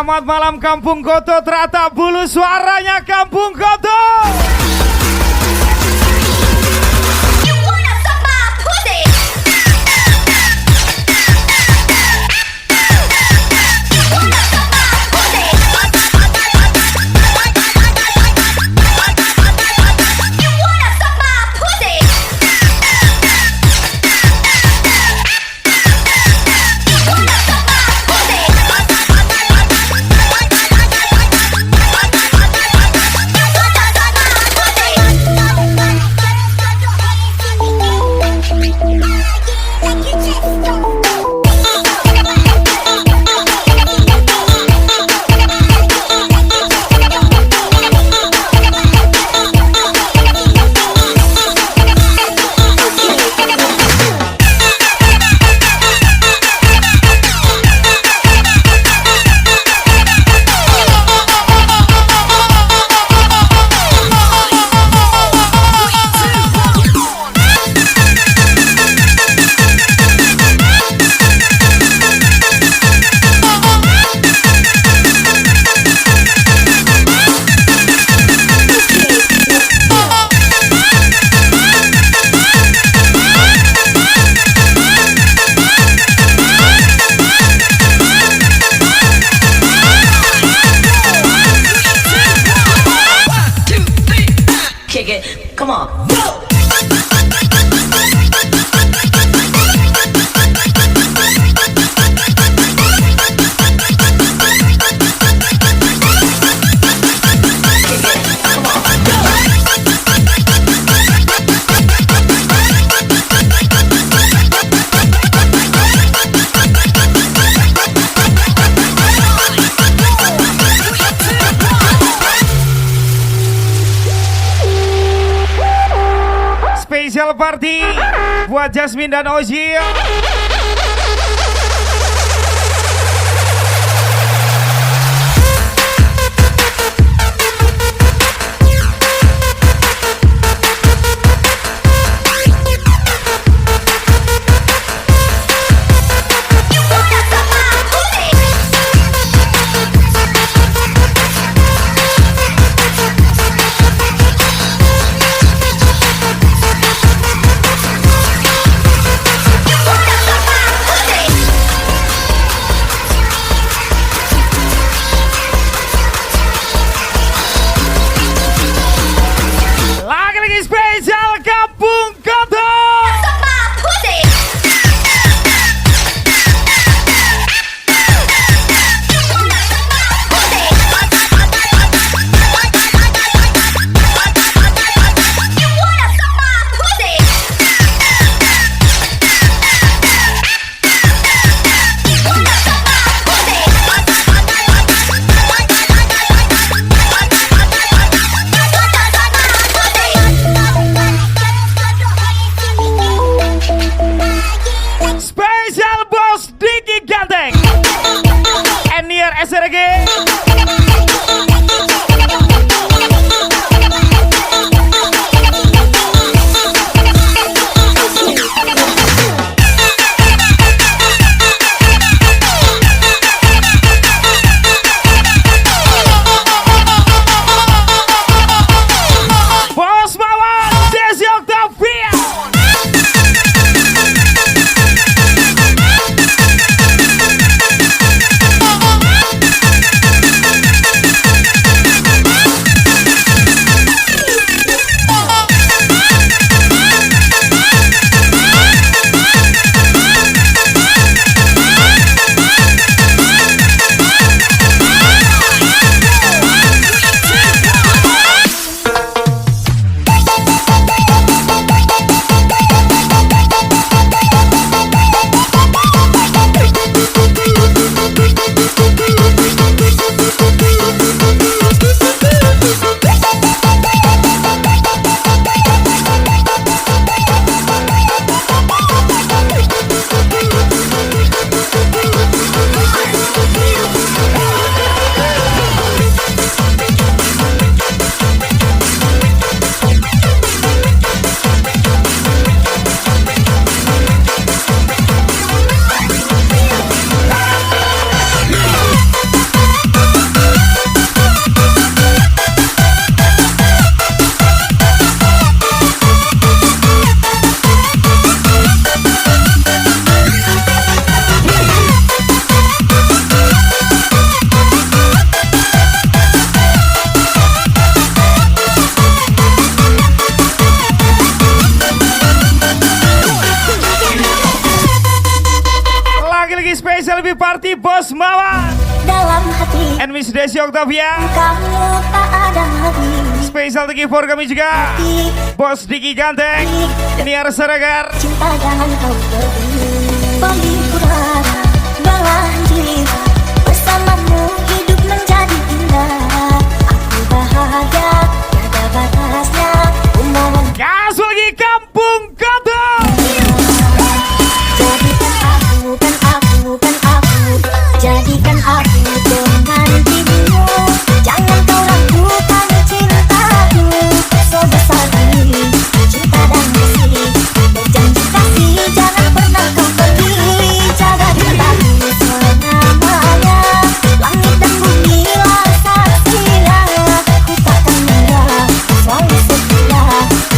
Selamat malam Kampung Goto, Terata Bulu, suaranya Kampung Goto. Come on. Special party buat Jasmine dan Ozil. Party Bos Mawar dalam hati and Miss Desi Octavia. kamu tak ada habis. Spesial thank you for kami juga Bos Diki Ganteng, Niar Saragar. Cinta jangan kau pergi, pura berlanjut bersamamu, hidup menjadi indah. Aku bahagia, tiada batasnya. Umohon Gas lagi Kampung Kodok. jadikan aku dengan dirimu. Jangan kau ragukan cintaku, sebesar ini cinta dan kasih. Berjanji kasih, jangan pernah kau pergi. Jaga cintaku selamanya. Langit dan bumi lah saksinya. Ku takkan menyerah, selalu setia.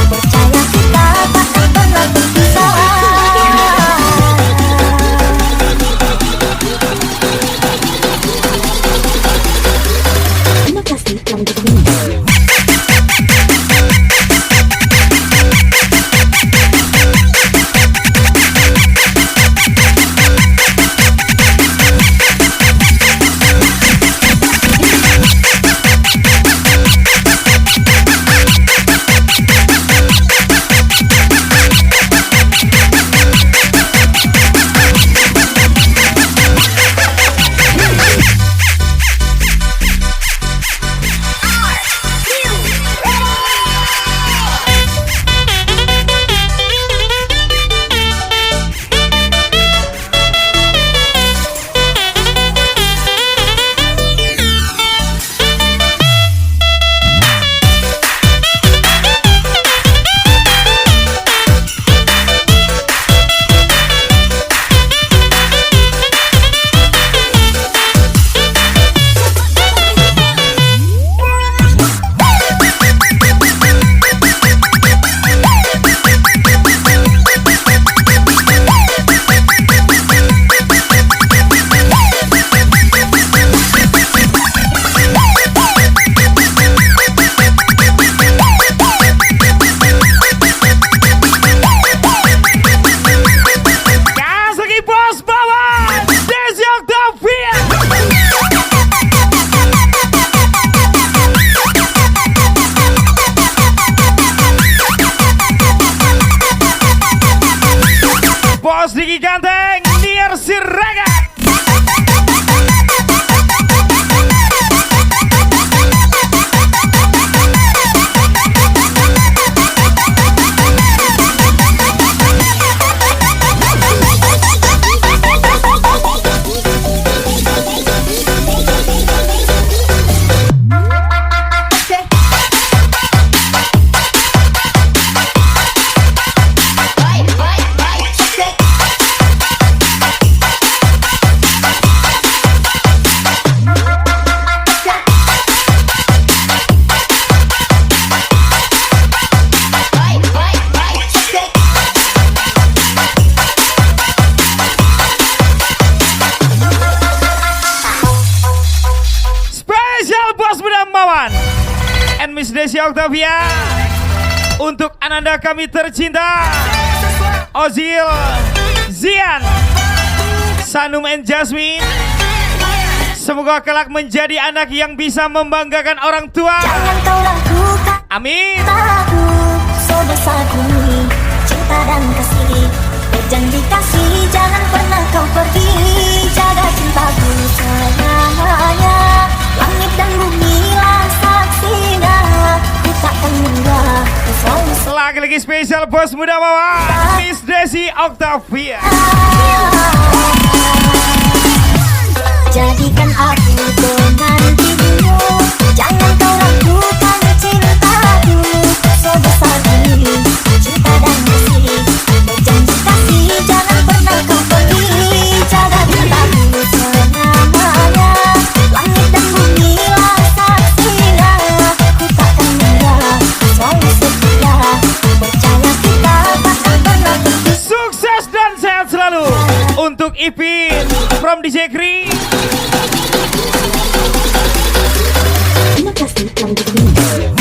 Percaya kita takkan pernah berpisah. Terima kasih telah mendukung. Bos Diki Ganteng, Niar Siraga. And Miss Desi Octavia, untuk Ananda kami tercinta, Ozil, Zian, Sanum and Jasmine. Semoga kelak menjadi anak yang bisa membanggakan orang tua. Jangan kau ragukan Amin. aku, sebesar bumi, cinta dan kasih. Berjanji kasih, jangan pernah kau pergi. Jaga cintaku selamanya. Langit dan bumi lah saksinya. Ku takkan mundur, ku selalu Lagi-lagi spesial Bos Muda Mawar, Miss Desi Octavia. jadikan aku dengan dirimu. Jangan kau ragukan cintaku, sebesar ini cinta dan kasih. Berjanji kasih, jangan pernah kau pergi. Jaga cintaku selamanya. Langit dan bumi lah saksinya. Ku takkan menyerah, selalu setia. Percaya kita takkan pernah berpisah. Sukses dan sehat selalu untuk Ipin from DJ Kri. Terima kasih telah mendukung.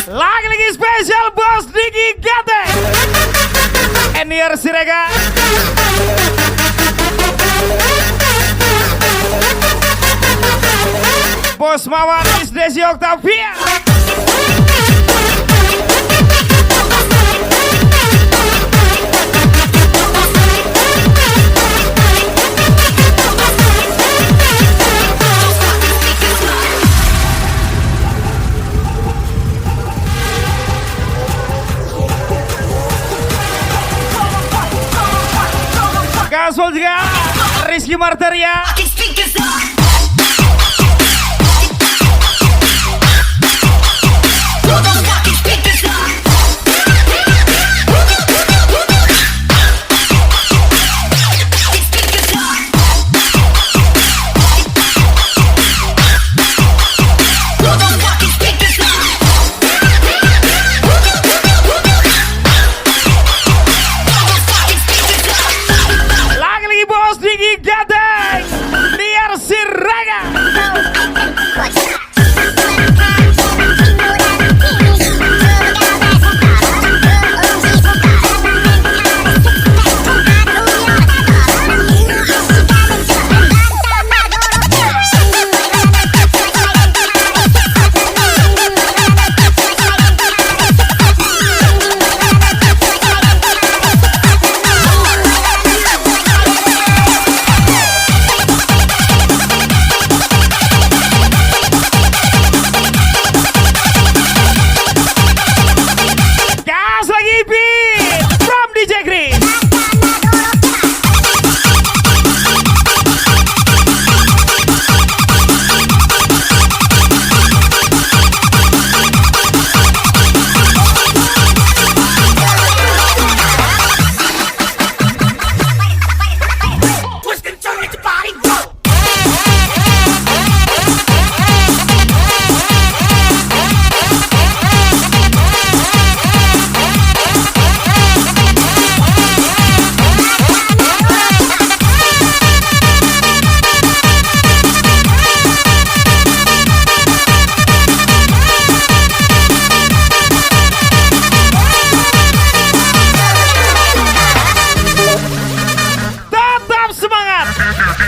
Lagi-lagi spesial Bos Diki Gate Enier Sirega Bos Mawar Miss Desi Octavia Gasol juga Rizky Marteria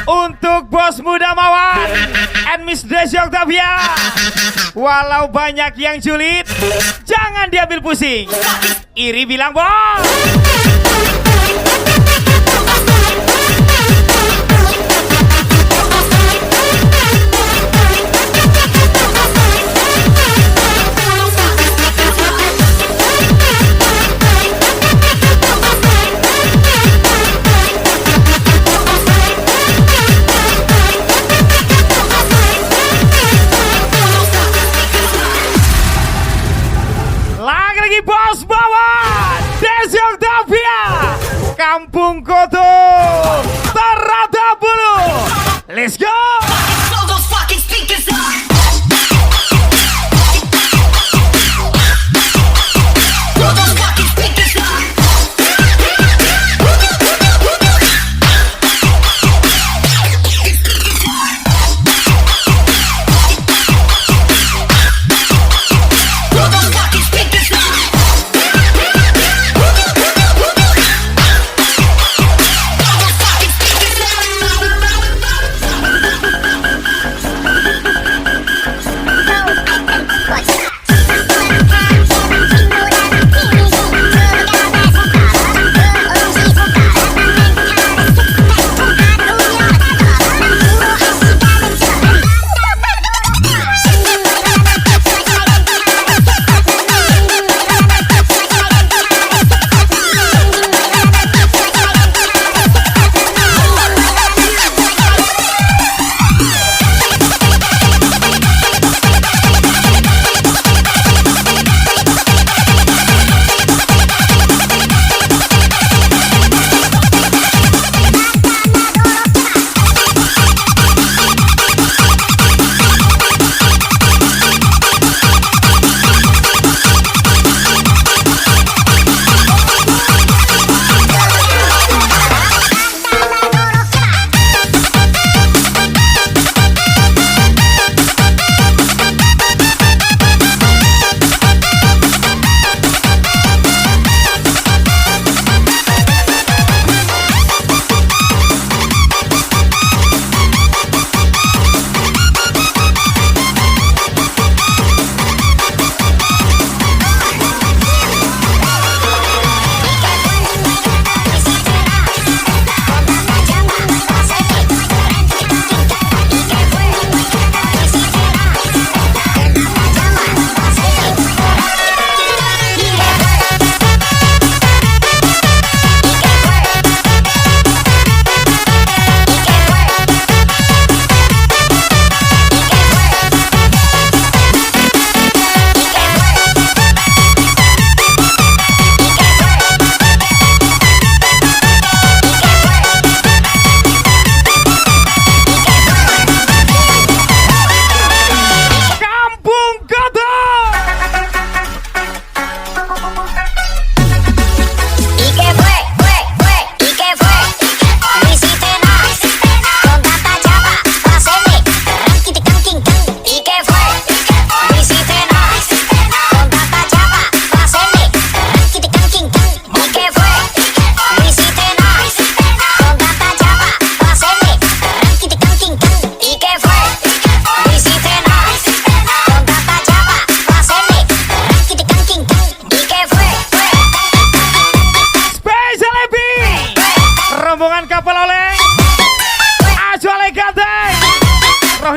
untuk Bos Muda Mawar and Miss Desi Octavia. Walau banyak yang sulit, jangan diambil pusing. Iri bilang bos. Bos Mawar Desi Octavia Kampung Koto Terata Bulu. Let's go.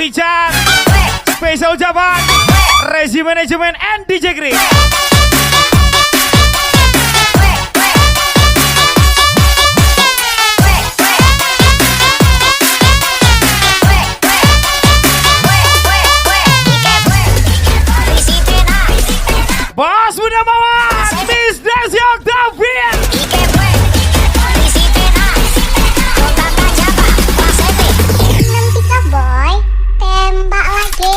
Hijan, spesial ucapan Rezi Manajemen and DJ Chris. Bos Muda Mawar, Miss Desi Octavian. Nanti kak boy, tembak lagi.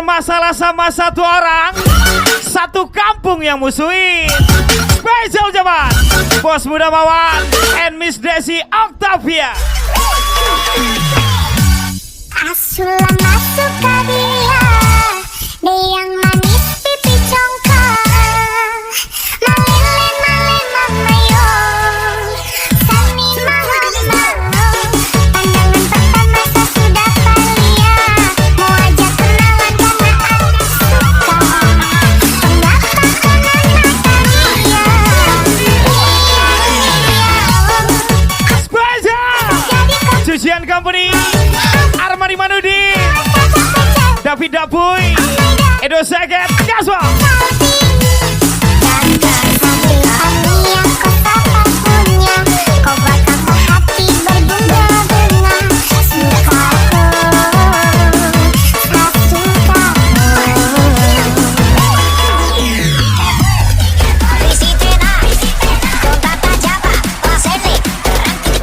Masalah sama satu orang, satu kampung yang musuhin. Spesial jaman Bos Muda Mawar and Miss Desi Octavia. Asulah masuk ke dia yang manis pipi congkak, malin mamayong, sani mahal-mahal. Pandangan pertama saya sudah palia, mau ajak kenalan karena ada suka. Mengatakan anak Spesial Cucian Company, Armani Manudi, David Dapuy, Edo Seket, Gaswa.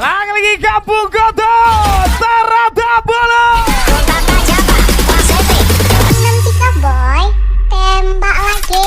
Lagi Kampung Koto, Tarata Bolo. Nanti kak boy, tembak lagi.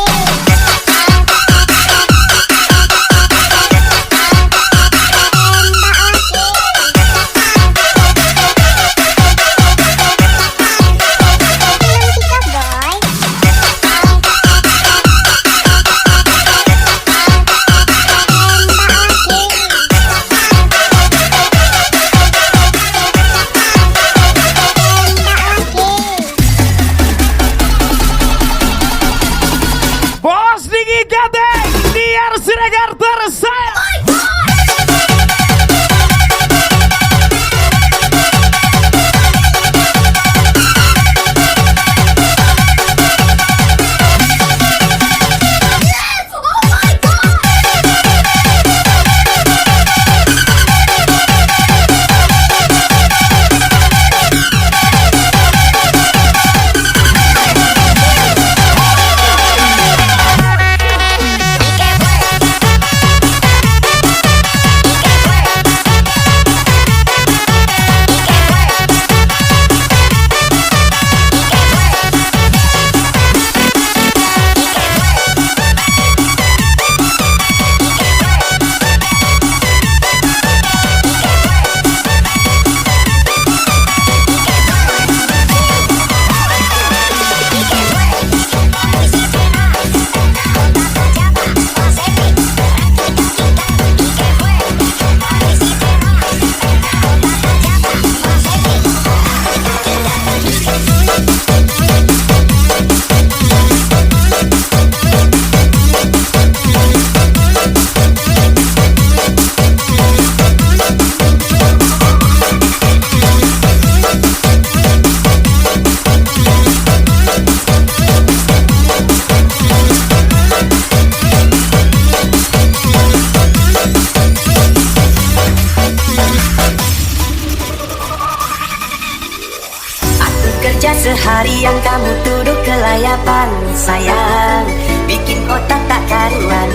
Kerja seharian kamu duduk kelayapan, sayang, bikin otak tak karuan.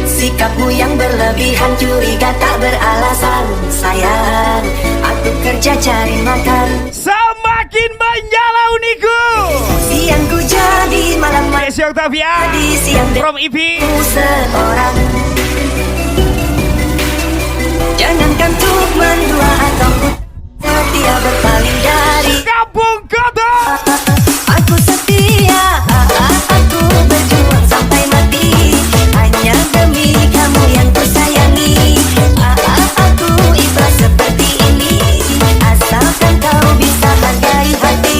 Sikapmu yang berlebihan, curiga tak beralasan, sayang, aku kerja cari makan. Semakin menyala uniku. Siangku jadi malam, Desi Octavia di siang from EP seorang. Jangankan untuk mendua atau setia berpaling dari Kampung Kota. aku setia, aku berjuang sampai mati hanya demi kamu yang kusayangi. Aku ikhlas seperti ini asalkan kau bisa hargai hati.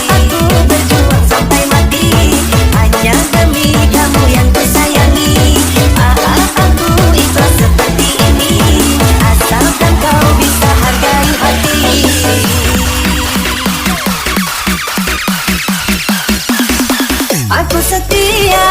Aku berjuang sampai mati hanya demi kamu yang kusayangi. Aku ikhlas seperti ini asalkan kau bisa hargai hati. Aku setia.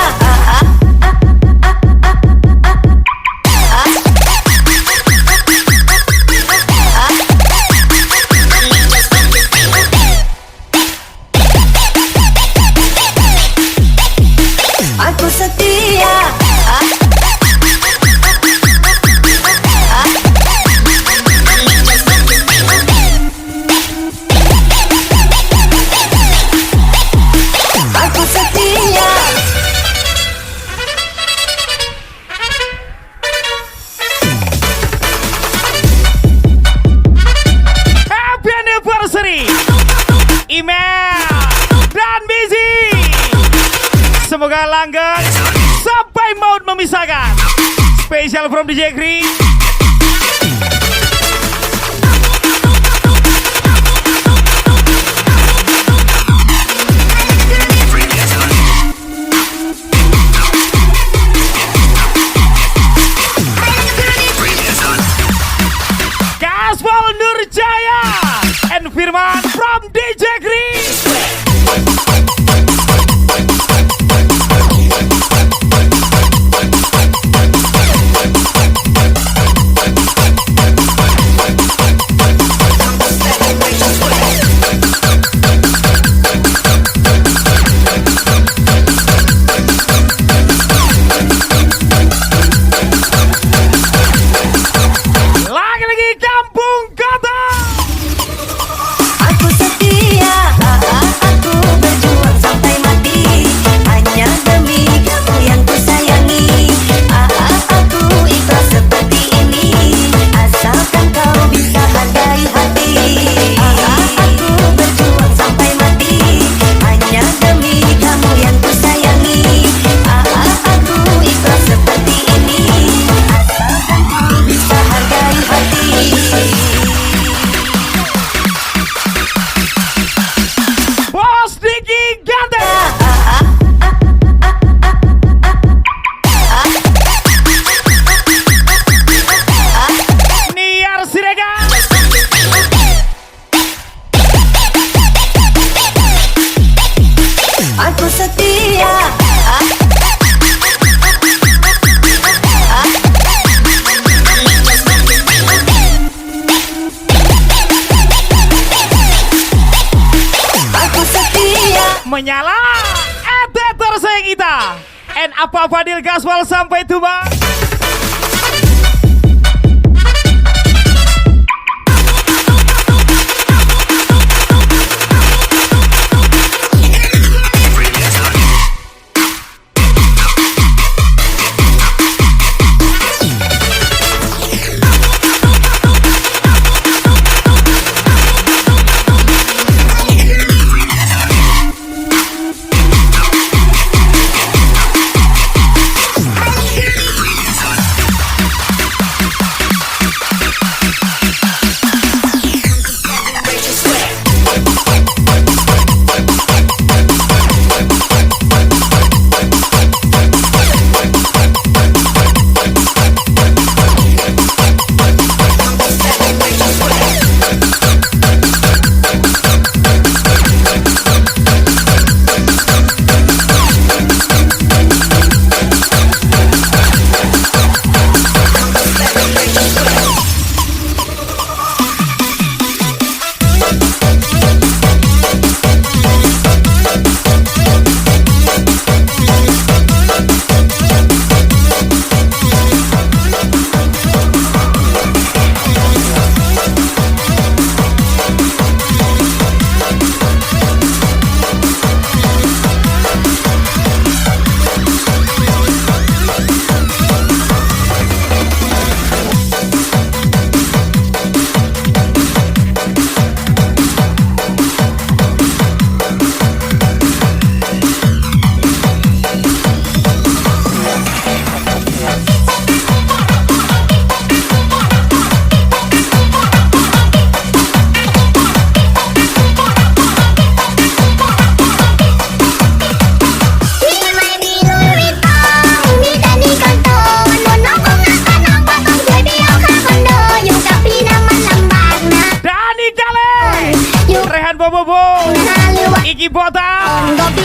Aku setia. Aku setia. Happy anniversary Email dan Busy. Semoga langgeng sampai maut memisahkan. Special from DJ Green. Gaspol Nurjaya and Firman from DJ Green. Lagi-lagi Kampung Kota. Aku setia, aku berjuang sampai mati hanya demi kamu yang kusayangi. Aku ikhlas seperti ini asalkan kau bisa hargai hati. Aku berjuang sampai mati hanya demi kamu yang kusayangi. Aku ikhlas seperti ini asalkan kau bisa hargai hati. Bos Diki Ganteng. Niar Siregar. Aku setia. Aku setia. Menyala Eteter sayang kita. And apa Fadil Gaspol sampai tuba.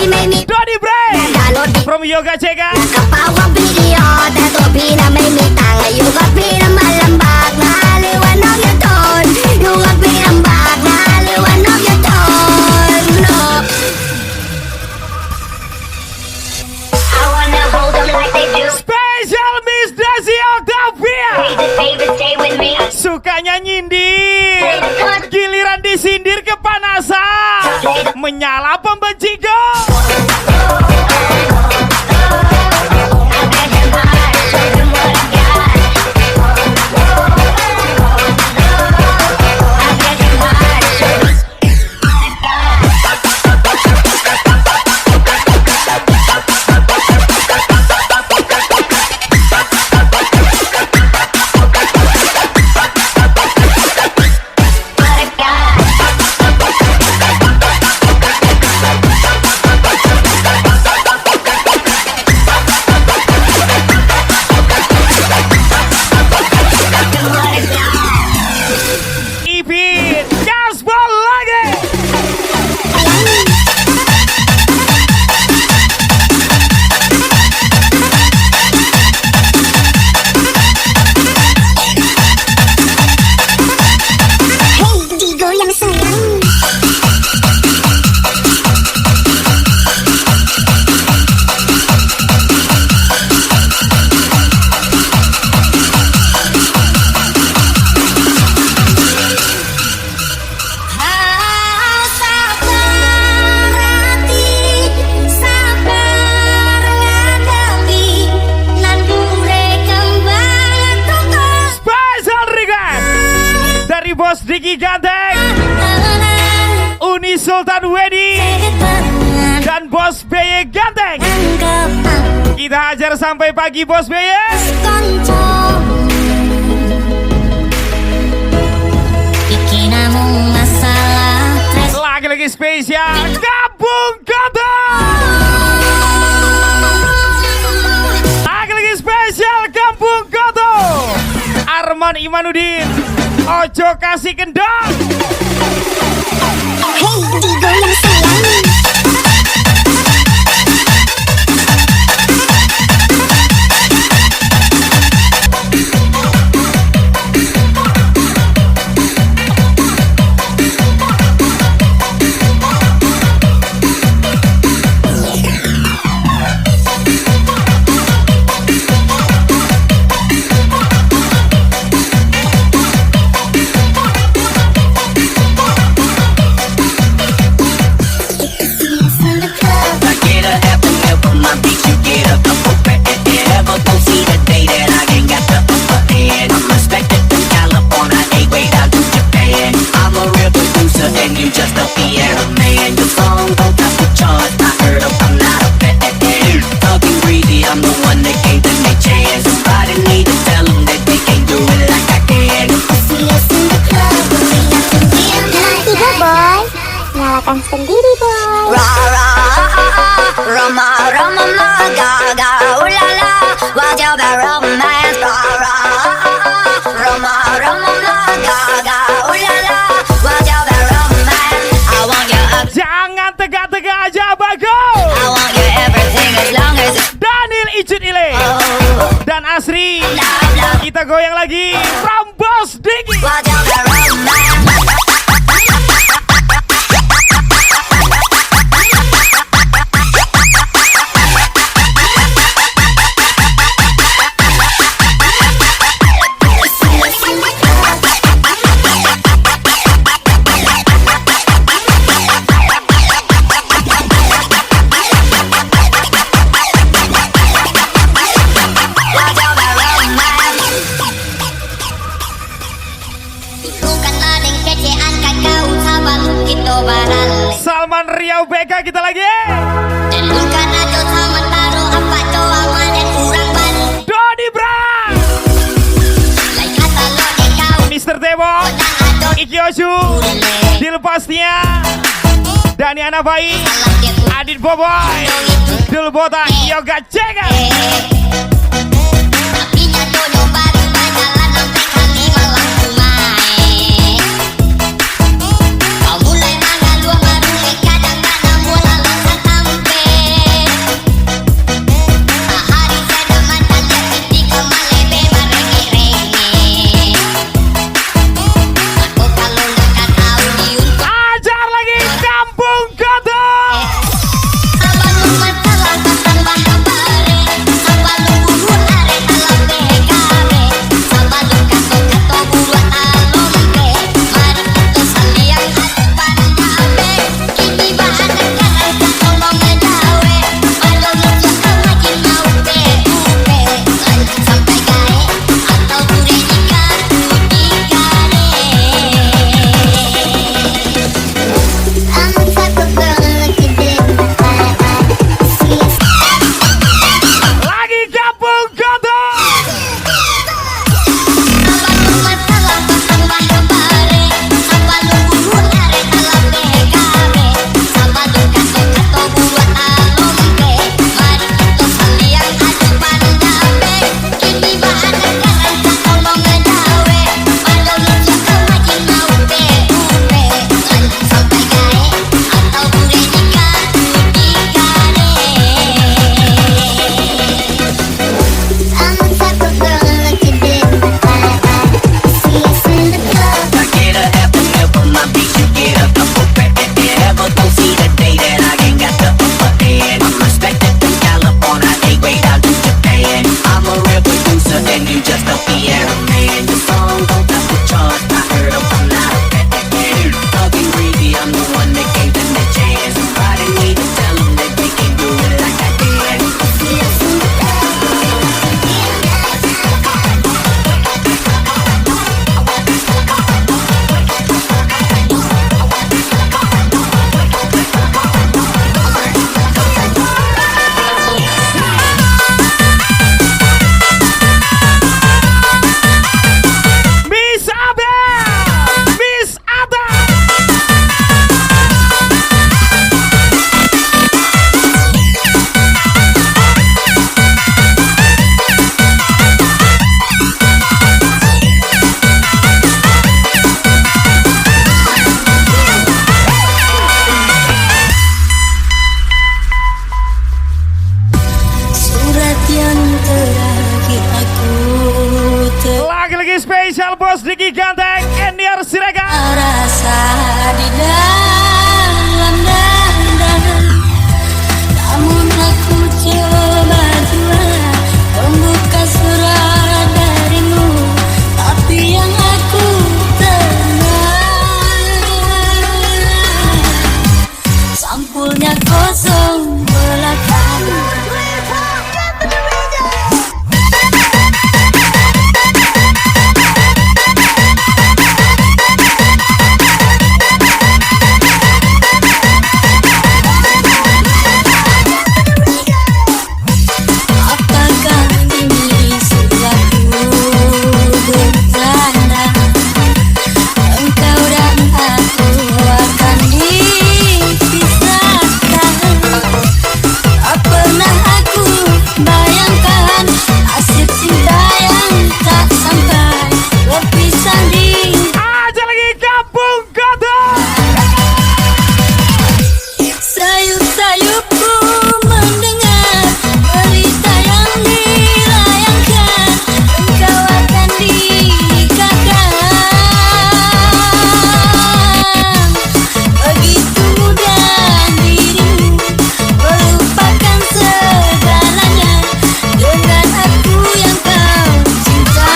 make me Dodi Bray download the from Yoga Cega. kapawa video แต่ตัวพี่น่ะไม่มีตังค์อยู่กับพี่น่ะมันลำบากนะหรือว่าน้องจะทนอยู่กับพี่ลำบากนะหรือว่าน้องจะทน No I wanna hold them like they do Special Miss Desi Octavia. baby stay with me Sukanya nyindir, giliran disindir kepanasan, menyala pembenci go. Ipin, gaspol lagi. Hey digoyang sayang Special request dari Bos Diki Ganteng, Uni Sultan Wedi, dan Bos BY Ganteng. Kita hajar sampai pagi Bos BY. Lagi-lagi spesial Kampung Kota. Lagi-lagi spesial Kampung Kota. Arman Imanuddin, ojo kasih kendang. Hey digoyang sayang I get a half a meal from my beach, you get a couple bread. Ever gon' see the day that I ain't got the upper hand. I'm respected from California, hey, way down to Japan. I'm a real producer and you just a piano man. Your song don't top the charts, I heard them, I'm not a fan. Talking greedy, I'm the one that gave them a chance. Somebody need to tell them that they can't do it like I can. See us in the club Tiga boy Nyalakan sendiri boy Ra ra Rama Rama ma ga ga ooh la la what's your bad romance ra ra Rama Rama ma ga ga ooh la la what's your bad romance I want your up Jangan tegak-tegak aja Bago. I want your everything as long as it's Daniel Icut Ile dan Asri. love love Kita goyang lagi from Bos Diki. what's your bad romance Salman Riau BK kita lagi. Dodi Bra, Mr. Tebo, Iki Osu, Dilepasnya, Dani Anabai, Adit Boboy, Dul Botak, Yoga Cega. Yeah, man, the song don't top the charts. I heard I'm not a fan. Thug and greedy, I'm the one that gave them the chance. I didn't need to tell them that they can't do it like I did. Miss Ada, Miss Ada. Surat yang terakhir aku Lagi-lagi spesial bos Diki Ganteng, Eniar Siregar. terasa di dalam dada. Namun aku coba jua membuka surat darimu, tapi yang aku tenang sampulnya kosong belakang. Apakah ini suatu bencana? Engkau dan aku akan dipisahkan. Tak pernah aku bayangkan nasib cinta yang tak sampai berpisah di Aja lagi kampung kota. sayup-sayupku mendengar berita yang dilayangkan. Engkau akan dinikahkan. Begitu mudah dirimu melupakan segalanya dengan aku yang kau cinta.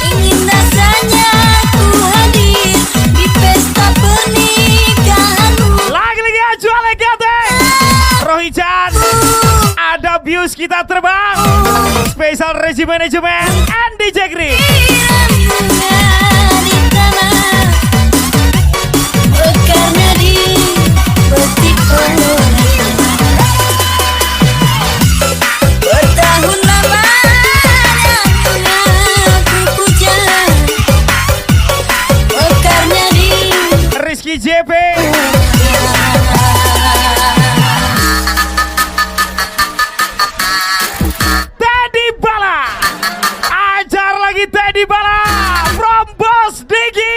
Ingin rasanya ku hadir di pesta pernikahanmu. Lagi-lagi aja Ganteng. Rohijan, ada bius kita terbang. Spesial Regi Manajemen and DJ Green. Bunga di tanah, bekarnya di petik orang. Bertahun lamanya aku puja, bekarnya di Rizky JP. Teddy Bala. Ajar lagi Teddy Bala. From Boss Diki.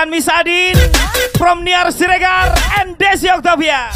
dan Miss Adin from Niar Siregar and Desi Octavia.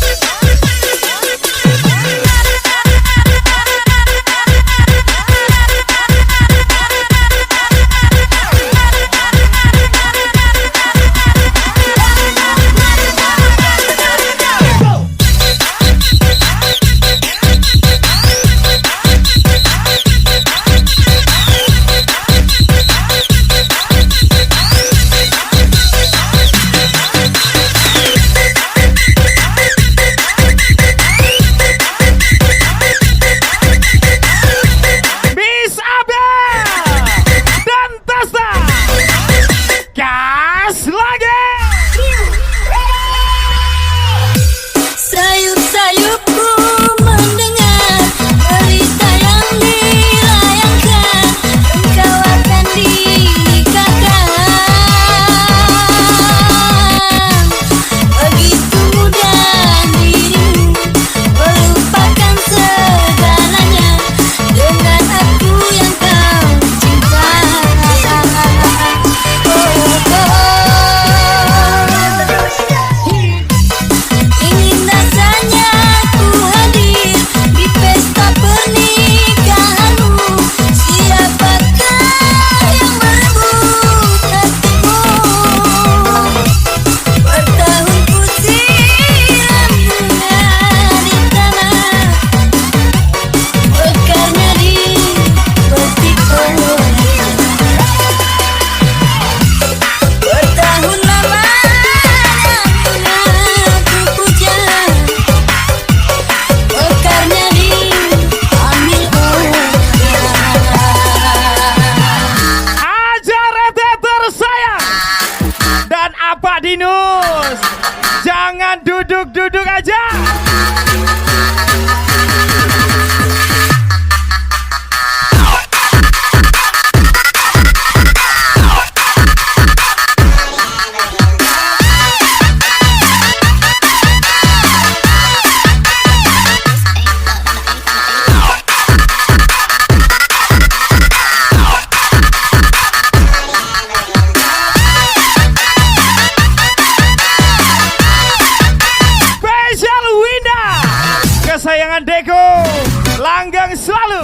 yang selalu.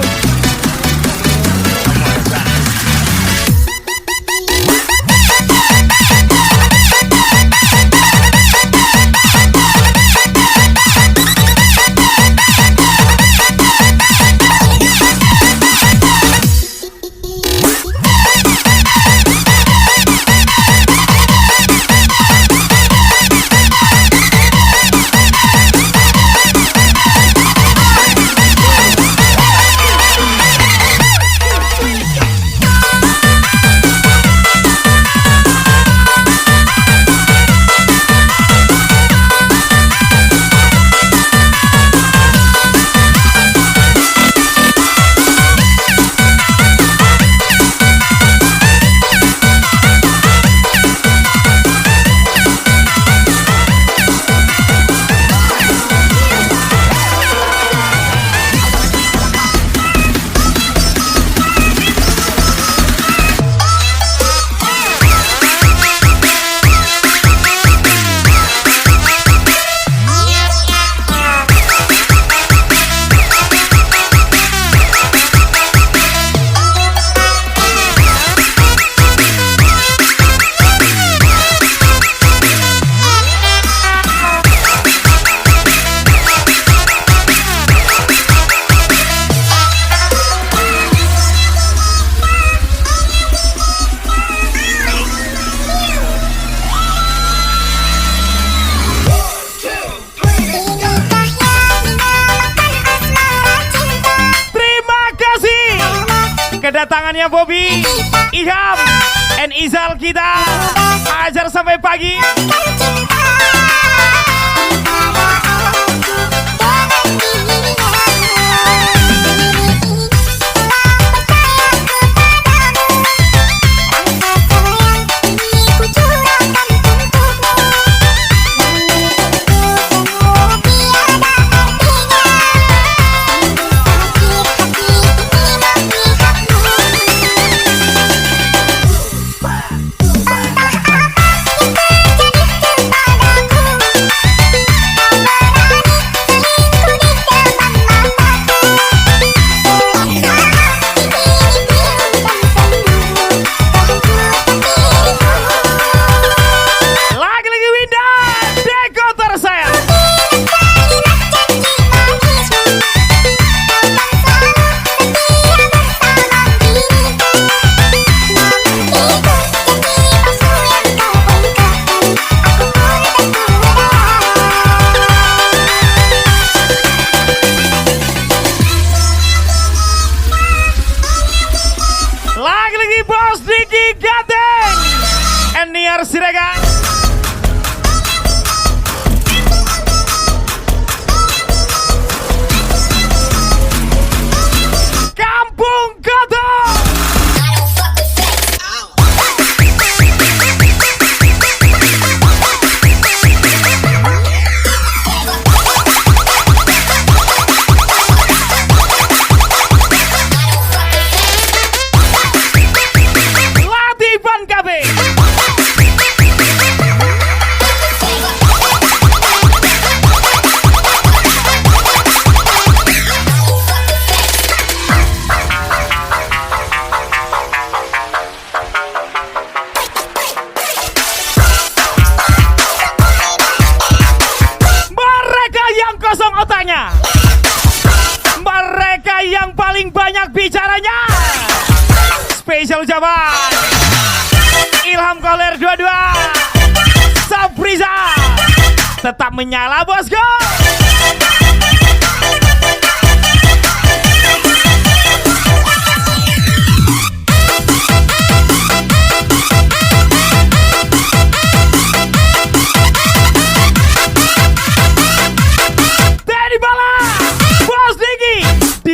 Kedatangannya Bobby, Iham, and Izal kita ajar sampai pagi. Siregar Kampung Kodok. Latipan KB. Otaknya, mereka yang paling banyak bicaranya. Spesial ucapan Ilham Koler 22 Sabriza tetap menyala bosku.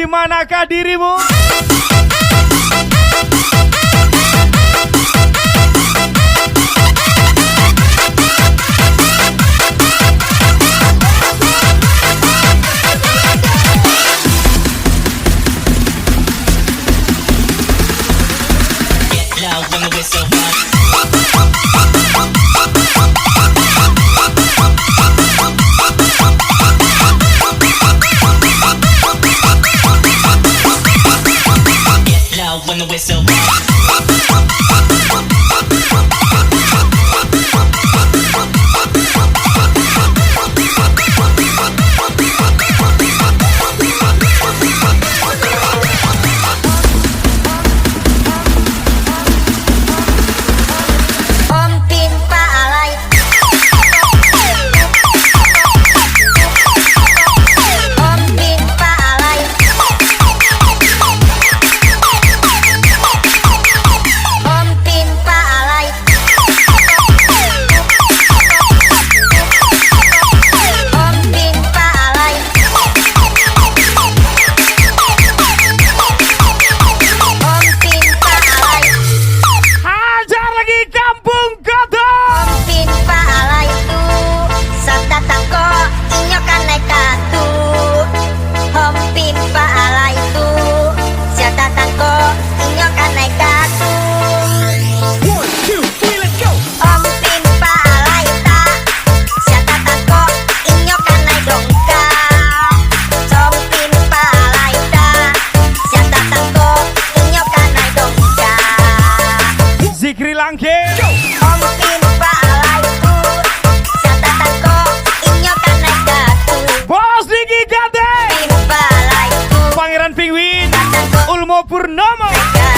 Manakah dirimu? when the whistle. Om Pin Palai. Om Pin Palai. Om Pin Palai. Om Pin Palai. Om Pin Palai. Hajar lagi kampung kodok. Om Pin Palai tu Sabda tako inyo kanay katu. Om Pin Palai tu Sabda tako inyo kanay katu. One, two, three, let's go. Om Pin Palai ta Sabda tako inyo kanay dongka. Om Pin Palai ta Sabda tako inyo kanay dongka. Zikri Langke. Om Pin Palai tu Sabda tako inyo kanay katu. Bos Diki Gade. Pin Palai tu Pangeran Penguin. Sabda tako Ulmo Purnomo. inyo